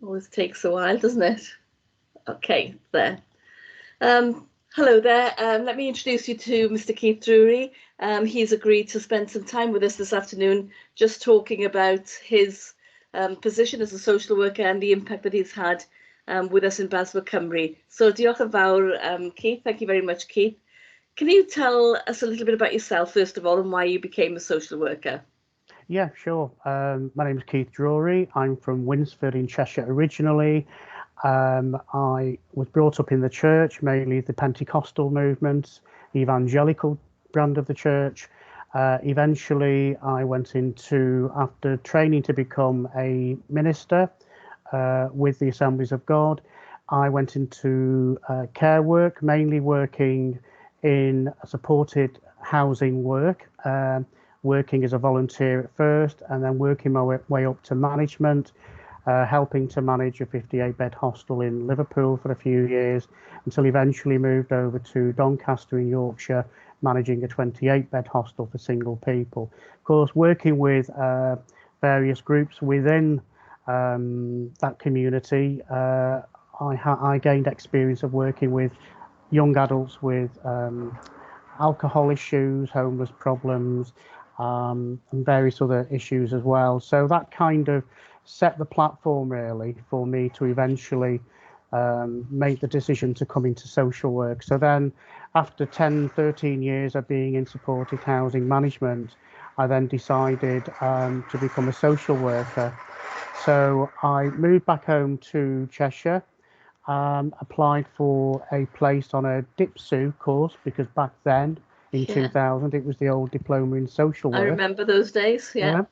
Always takes a while, doesn't it? Okay, there. Hello there. Let me introduce you to Mr. Keith Drury. He's agreed to spend some time with us this afternoon, just talking about his position as a social worker and the impact that he's had with us in BASW Cymru. So diolch yn fawr, Keith. Thank you very much, Keith. Can you tell us a little bit about yourself, first of all, and why you became a social worker? Yeah, sure. My name is Keith Drury. I'm from Winsford in Cheshire originally. I was brought up in the church, mainly the Pentecostal movement, the evangelical brand of the church. Eventually, I went into, after training to become a minister with the Assemblies of God, I went into care work, mainly working in supported housing work, working as a volunteer at first, and then working my way up to management, helping to manage a 58-bed hostel in Liverpool for a few years, until eventually moved over to Doncaster in Yorkshire, managing a 28-bed hostel for single people. Of course, working with various groups within that community, I gained experience of working with young adults with alcohol issues, homeless problems, and various other issues as well. So that kind of set the platform really for me to eventually make the decision to come into social work. So then after 10, 13 years of being in supported housing management, I then decided to become a social worker. So I moved back home to Cheshire, applied for a place on a DIPSU course, because back then in 2000 it was the old diploma in social work. I remember those days. Yeah.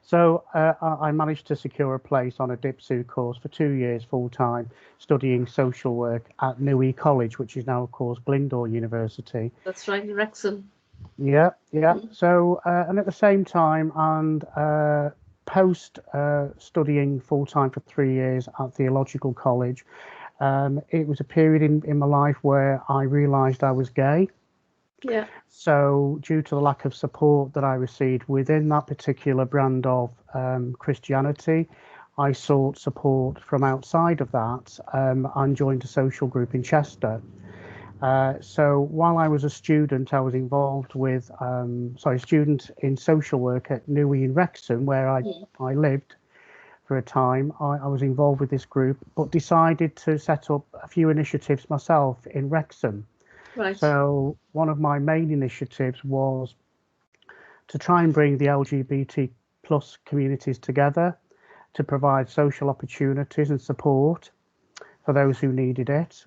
So I managed to secure a place on a DIPSU course for 2 years full time, studying social work at Newey College, which is now of course Glyndŵr University. That's right, in Wrexham. Yeah. So and at the same time, and post studying full time for 3 years at Theological College, it was a period in my life where I realised I was gay. Yeah. So due to the lack of support that I received within that particular brand of Christianity, I sought support from outside of that and joined a social group in Chester. So while I was a student, I was involved with, student in social work at Newey in Wrexham, where I lived for a time. I was involved with this group, but decided to set up a few initiatives myself in Wrexham. Right. So one of my main initiatives was to try and bring the LGBT plus communities together to provide social opportunities and support for those who needed it.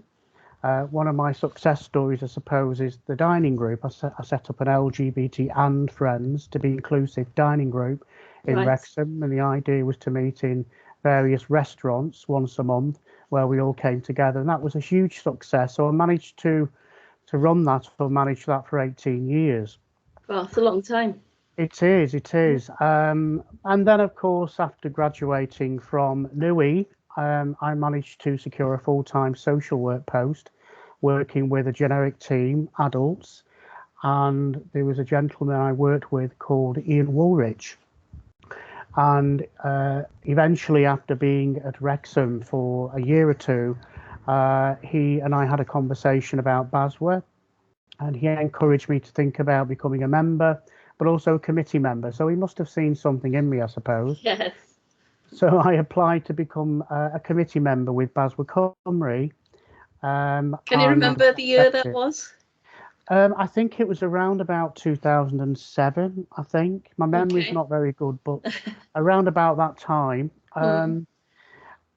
One of my success stories, I suppose, is the dining group. I set up an LGBT and friends to be inclusive dining group in Wrexham, and the idea was to meet in various restaurants once a month where we all came together, and that was a huge success. So I managed to run that or manage that for 18 years. Well, it's a long time. It is. And then, of course, after graduating from Newey, I managed to secure a full-time social work post, working with a generic team, adults, and there was a gentleman I worked with called Ian Woolrich. And eventually, after being at Wrexham for a year or two, he and I had a conversation about BASW, and he encouraged me to think about becoming a member, but also a committee member. So he must have seen something in me, I suppose. Yes. So I applied to become a committee member with BASW Cymru. Can you remember the year that was? I think it was around about 2007, I think. My memory's not very good, but around about that time.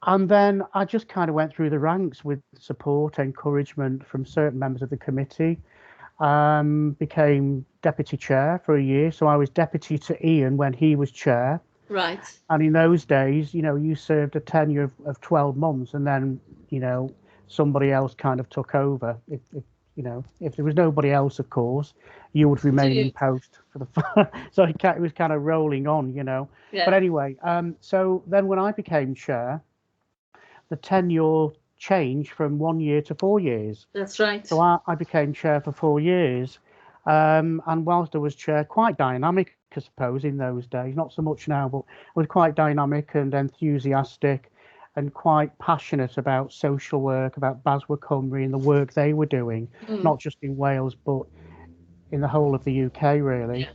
And then I just kind of went through the ranks with support, encouragement from certain members of the committee. Became deputy chair for a year. So I was deputy to Ian when he was chair. Right. And in those days, you served a tenure of 12 months, and then, somebody else kind of took over. If there was nobody else, of course, you would remain in post for the. So it was kind of rolling on, Yeah. But anyway, so then when I became chair, the tenure changed from 1 year to 4 years. That's right. So I became chair for 4 years. And whilst I was chair, quite dynamic, I suppose, in those days, not so much now, but I was quite dynamic and enthusiastic. and quite passionate about social work, about BASW Cymru and the work they were doing, Mm. not just in Wales, but in the whole of the UK, really. Yeah.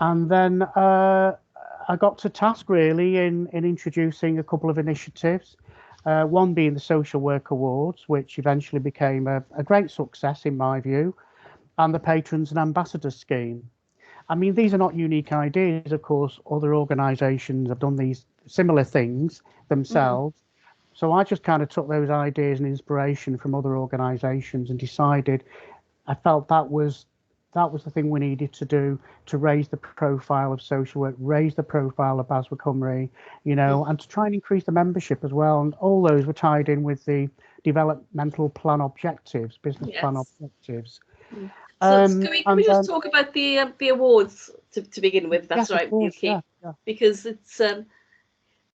And then I got to task really in introducing a couple of initiatives. One being the Social Work Awards, which eventually became a great success in my view, and the Patrons and Ambassadors Scheme. I mean, these are not unique ideas. Of course, other organisations have done these similar things Mm. themselves. So I just kind of took those ideas and inspiration from other organisations and decided I felt that was the thing we needed to do to raise the profile of social work, raise the profile of BASW Cymru, Mm. and to try and increase the membership as well. And all those were tied in with the developmental plan objectives, business plan Yes. objectives. Mm. So can we And just then, talk about the awards to begin with? That's yes, of right with you, course, Keith, yeah, yeah, because it's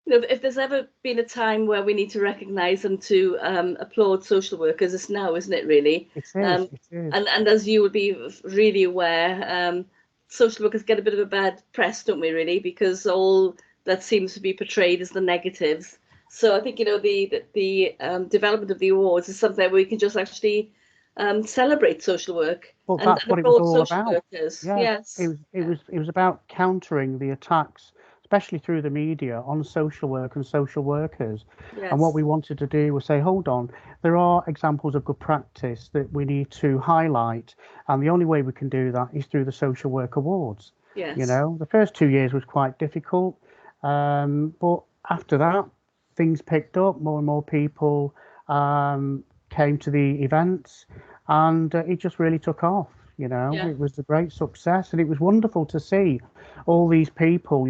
if there's ever been a time where we need to recognise and to applaud social workers, it's now, isn't it? Really, it is, um, it is. and as you would be really aware, social workers get a bit of a bad press, don't we? Really, because all that seems to be portrayed as the negatives. So I think the development of the awards is something where we can just actually celebrate social work But that's and what it was applaud all social about. workers. Yeah, it Yes. was it was it was about countering the attacks, especially through the media, on social work and social workers. And what Yes. we wanted to do was say, hold on, there are examples of good practice that we need to highlight, and the only way we can do that is through the social work awards. Yes. The first 2 years was quite difficult, but after that, things picked up. More and more people came to the events, and it just really took off. Yeah. It was a great success, and it was wonderful to see all these people.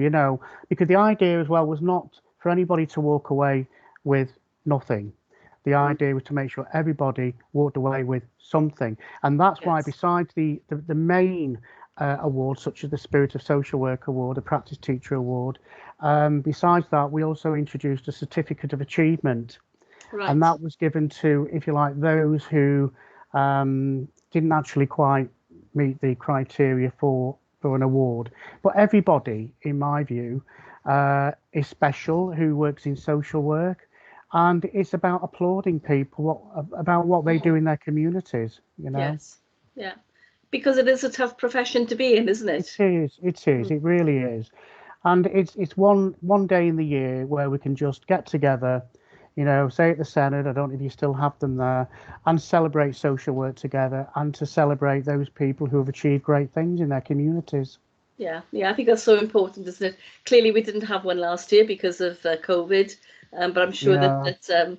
Because the idea as well was not for anybody to walk away with nothing. The Mm. idea was to make sure everybody walked away with something, and that's why, Yes. besides the main awards such as the Spirit of Social Work Award, the Practice Teacher Award, besides that, we also introduced a Certificate of Achievement, and Right. that was given to, if you like, those who didn't actually quite meet the criteria for an award. But everybody, in my view, is special who works in social work, and it's about applauding people about what they do Mm. in their communities. Yes. Yeah. Because it is a tough profession to be in, isn't It it? is, it is, Mm. it really is. And it's one day in the year where we can just get together, say at the Senate, I don't know if you still have them there, and celebrate social work together and to celebrate those people who have achieved great things in their communities. Yeah. Yeah. I think that's so important, isn't it? Clearly, we didn't have one last year because of COVID, but I'm sure that Yeah,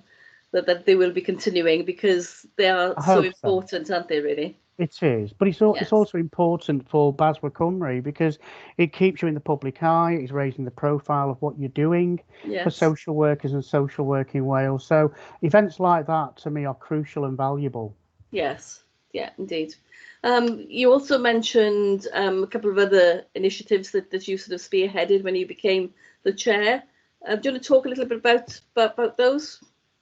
that they will be continuing because they are I so hope so. important, aren't they? Really? It is, but it's Yes. also important for BASW Cymru because it keeps you in the public eye. It's raising the profile of what you're doing for Yes. social workers and social work in Wales. So events like that to me are crucial and valuable. Yes. Yeah. Indeed. You also mentioned a couple of other initiatives that you sort of spearheaded when you became the chair. Do you want to talk a little bit about those?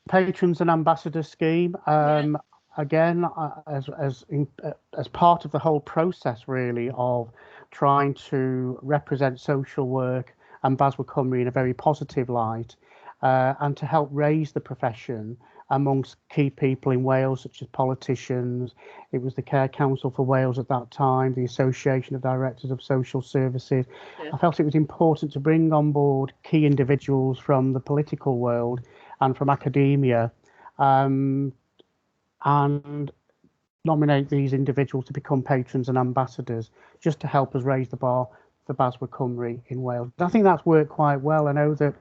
Patrons and Ambassadors Scheme. Yeah. Again, as part of the whole process, really, of trying to represent social work and BASW Cymru in a very positive light, and to help raise the profession amongst key people in Wales, such as politicians. It was the Care Council for Wales at that time, the Association of Directors of Social Services. Yeah. I felt it was important to bring on board key individuals from the political world and from academia, um, and nominate these individuals to become patrons and ambassadors, just to help us raise the bar for BASW Cymru in Wales. I think that's worked quite well. I know that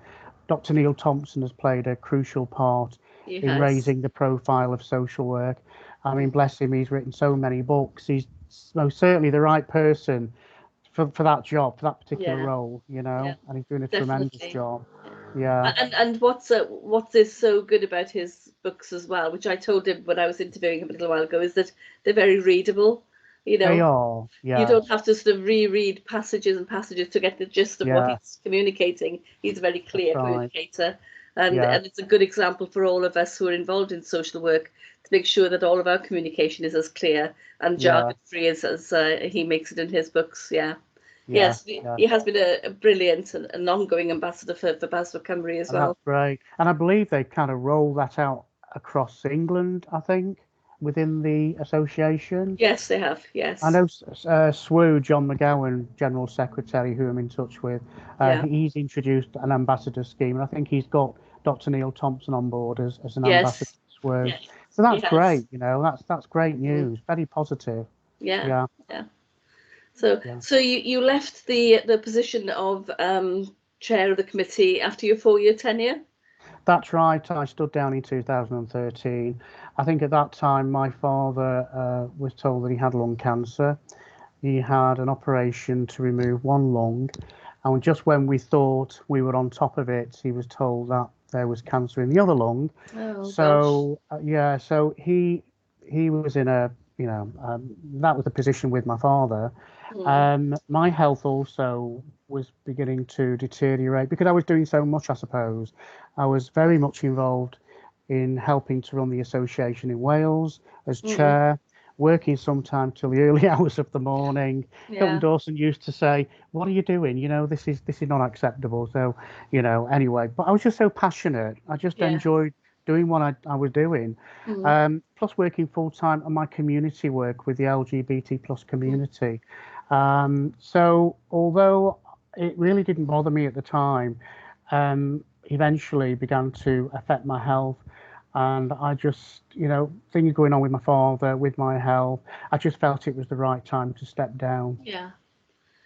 Dr. Neil Thompson has played a crucial part He in has. raising the profile of social work. I mean, bless him, he's written so many books. He's most certainly the right person for that job, for that particular Yeah. role, Yeah. and he's doing a tremendous Definitely. job. Yeah. Yeah. And what's is so good about his books as well, which I told him when I was interviewing him a little while ago, is that they're very readable. You They know, are, you yes, don't have to sort of reread passages and passages to get the gist of what yeah, he's communicating. He's a very that's clear right, communicator, yeah, and it's a good example for all of us who are involved in social work to make sure that all of our communication is as clear and yeah, jargon free as he makes it in his books. Yeah. Yeah, Yes, yeah. he has been a brilliant and an ongoing ambassador for BASW Cymru as And that's well. great. And I believe they kind of roll that out across England, I think, within the association. Yes, they have. I Yes. know SWU, John McGowan, General Secretary, who I'm in touch with, Yeah. he's introduced an ambassador scheme, and I think he's got Dr. Neil Thompson on board as an ambassador Yes. to SWU. Yes. So He that's has. great, that's great Mm. news, very positive. Yeah. Yeah, Yeah. So yeah. you left the position of chair of the committee after your 4-year tenure. That's right. I stood down in 2013. I think at that time my father was told that he had lung cancer. He had an operation to remove one lung, and just when we thought we were on top of it, he was told that there was cancer in the other lung. Oh gosh. So yeah, so he was in a that was the position with my father. Mm. My health also was beginning to deteriorate because I was doing so much, I suppose. I was very much involved in helping to run the association in Wales as Mm. chair, working sometimes till the early hours of the morning. Hilton Yeah. Dawson used to say, "What are you doing? This is not acceptable." So, anyway, but I was just so passionate. I just Yeah. enjoyed doing what I was doing. Mm. Plus working full time on my community work with the LGBT plus Mm. community. So although it really didn't bother me at the time, eventually began to affect my health. And I just, things going on with my father, with my health, I just felt it was the right time to step down. Yeah.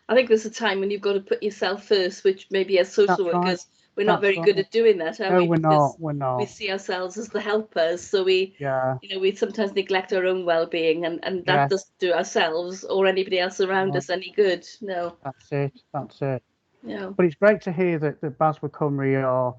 I think there's a time when you've got to put yourself first, which maybe as social That's right. workers, we're not That's very good right. at doing that, are No, we? we're Because not. We're we not. see ourselves as the helpers. So we, Yeah. we sometimes neglect our own well-being, and that Yes. doesn't do ourselves or anybody else around No, us any good. No. that's it. That's it. No. But it's great to hear that BASW Cymru are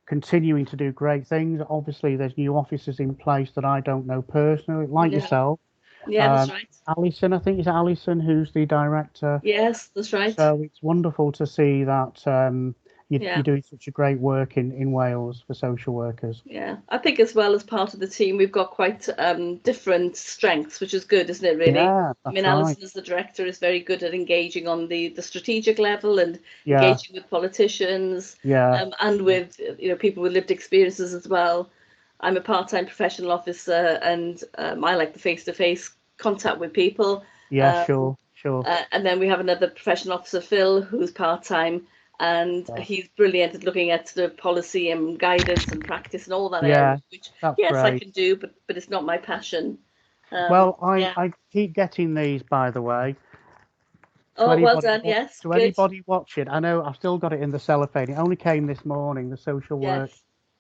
continuing to do great things. Obviously, there's new officers in place that I don't know personally, like No. yourself. Yeah, that's Um, right. Alison, I think it's Alison who's the director. Yes, that's right. So it's wonderful to see that you're Yeah. doing such a great work in Wales for social workers. Yeah, I think as well as part of the team, we've got quite different strengths, which is good, isn't it, really? Yeah, I mean, that's right. Alison as the director is very good at engaging on the strategic level and Yeah, engaging with politicians yeah, and yeah, with people with lived experiences as well. I'm a part-time professional officer and I like the face-to-face contact with people. yeah, Um, sure, sure. and then we have another professional officer, Phil, who's part-time, and Yeah, he's brilliant at looking at the policy and guidance and practice and all that area, yeah, which that's yes, I great. can do, but it's not my passion. Well, I, Yeah. I keep getting these, by the way, to Oh, well anybody done. Yes, to good. anybody watching. I know I've still got it in the cellophane. It only came this morning, the Social Work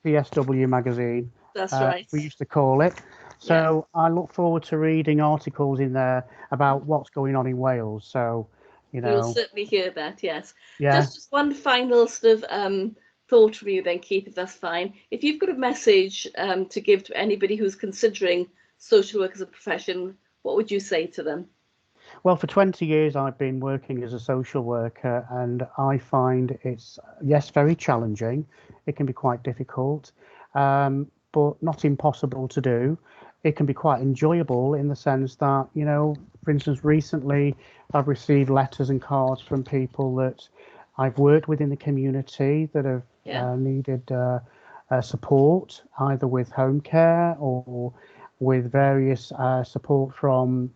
Yes, PSW magazine, that's right. we used to call it. Yeah, So I look forward to reading articles in there about what's going on in Wales. So, you we will know, certainly hear that. Yes. yeah. Just one final sort of thought from you, then, Keith, if that's fine. If you've got a message to give to anybody who's considering social work as a profession, what would you say to them? Well, for 20 years, I've been working as a social worker, and I find it's, yes, very challenging. It can be quite difficult, but not impossible to do. It can be quite enjoyable in the sense that, for instance, recently I've received letters and cards from people that I've worked with in the community that have Yeah. needed support, either with home care or with various support from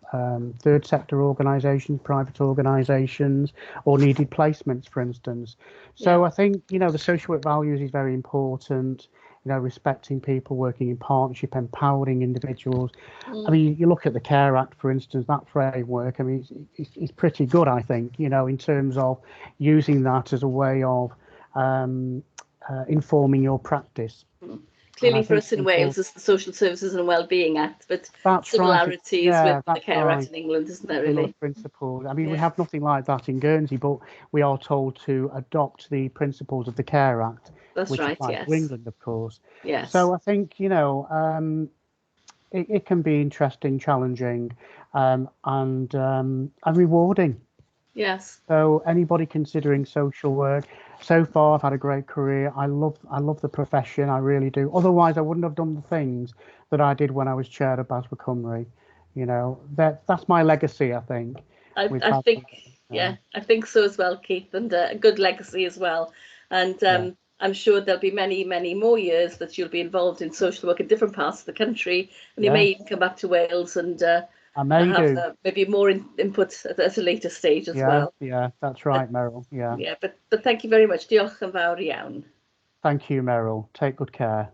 third sector organisations, private organisations, or needed placements, for instance. Yeah. So I think, the social work values is very important, respecting people, working in partnership, empowering individuals. I Mm. mean, you look at the Care Act, for instance, that framework, I mean, it's pretty good, I think, in terms of using that as a way of informing your practice. Mm. And I Clearly, for think us in people, Wales, it's the Social Services and Wellbeing Act, but that's right. similarities with Yeah, the that's Care Act right. in England, isn't there, Similar really? principles. I mean, we Yeah, have nothing like that in Guernsey, but we are told to adopt the principles of the Care Act, that's which right. applies to Yes, England, of course. yes, So I think, it can be interesting, challenging, and rewarding. yes. So anybody considering social work, so far I've had a great career. I love the profession, I really do. Otherwise, I wouldn't have done the things that I did when I was chair of BASW Cymru. That's my legacy, I think, I, with I think BASW. Yeah, I think so as well, Keith, and a good legacy as well. And I'm sure there'll be many, many more years that you'll be involved in social work in different parts of the country, and you may even come back to Wales and I may have do. maybe more input at a later stage as well. Yeah, that's right, Meryl. Yeah. Yeah, but thank you very much. Diolch yn fawr iawn. Thank you, Meryl. Take good care.